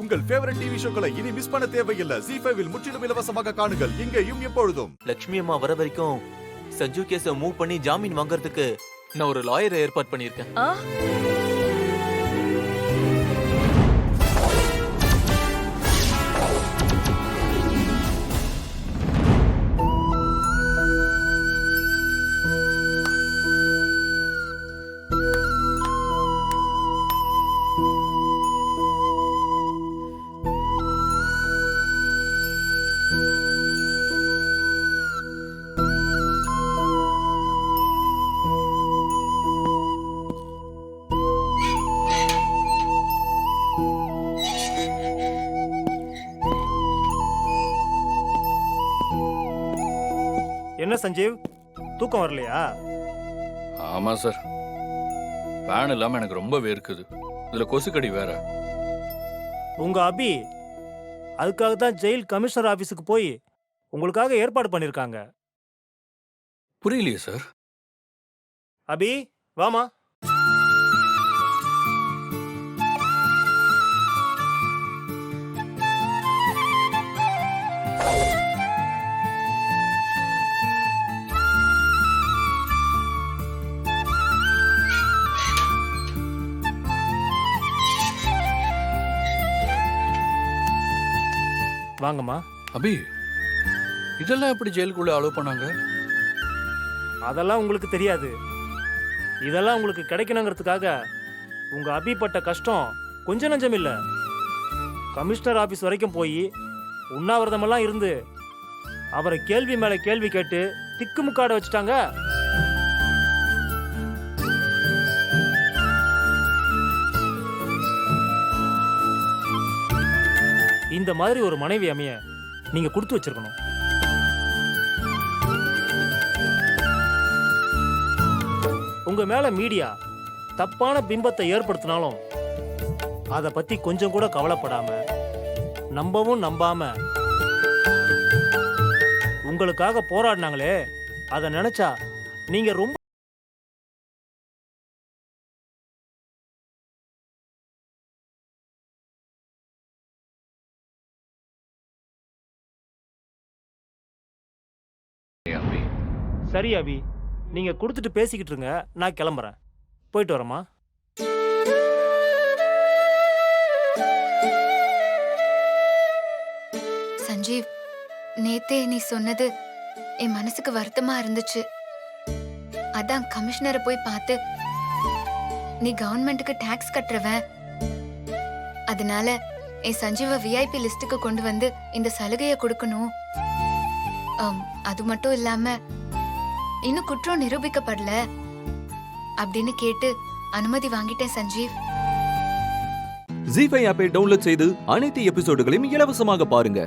உங்கள் favourite TV ஷோக்களை இனி miss பண்ண தேவையில்லை. ZEE5 இல் முற்றிலும் இலவசமாக காணுங்கள், இங்கேயும் எப்பொழுதும். லட்சுமி அம்மா வர வரைக்கும் சஞ்சு கேஸ மூவ் பண்ணி ஜாமீன் வாங்குறதுக்கு நான் ஒரு லாயரை ஏற்பாடு பண்ணிருக்கேன். என்ன சஞ்சீவ், தூக்கம் வரலையா? ஆமா சார், ஃபேன் இல்லாம எனக்கு ரொம்ப வேர்க்குது. இதுல கொசுக்கடி வேற. உங்க அபி அதுக்காக தான் ஜெயில் கமிஷனர் ஆபீஸுக்கு போய் உங்களுக்காக ஏற்பாடு பண்ணிருக்காங்க. புரியலையே சார். அபி வாமா. வாங்கம்மா. அபி, இதெல்லாம் எப்படி ஜெயிலுக்குள்ள அலோவ் பண்ணாங்க? அதெல்லாம் உங்களுக்கு தெரியாது. இதெல்லாம் உங்களுக்கு கிடைக்கணுங்கிறதுக்காக உங்க அபி பட்ட கஷ்டம் கொஞ்சம் நஞ்சம் இல்ல. கமிஷனர் ஆபீஸ் வரைக்கும் போய் உண்ணாவிரதமெல்லாம் இருந்து அவரை கேள்வி மேல கேள்வி கேட்டு திக்குமுக்காட வச்சுட்டாங்க. இந்த மாதிரி ஒரு மனைவி அமைய நீங்க கொடுத்து வச்சிருக்கணும். உங்க மேல மீடியா தப்பான பிம்பத்தை ஏற்படுத்தினாலும் அத பத்தி கொஞ்சம் கூட கவலைப்படாம, நம்பவும் நம்பாம உங்களுக்காக போராடினாங்களே, அத நினைச்சா நீங்க ரொம்ப சரி. அபி, நீங்க கொடுத்துட்டு பேசிக்கிட்டு இருங்க, நான் கிளம்புறேன். போயிட்டு வரேம்மா. சஞ்சீவ், நேத்தே நீ சொன்னது என் மனசுக்கு வருத்தமா இருந்துச்சு. அதான் கமிஷனரை போய் பார்த்து, நீ கவர்மெண்ட்டுக்கு டாக்ஸ் கட்டுறவன், அதனால என் சஞ்சீவ விஐபி லிஸ்டுக்கு கொண்டு வந்து இந்த சலுகையை கொடுக்கணும். அது மட்டும் இல்லாம இன்னும் குற்றம் நிரூபிக்கப்படல அப்படின்னு கேட்டு அனுமதி வாங்கிட்டேன் சஞ்சீவ். ZEE5 ஆப்பை டவுன்லோட் செய்து அனைத்து எபிசோடுகளையும் இலவசமாக பாருங்க.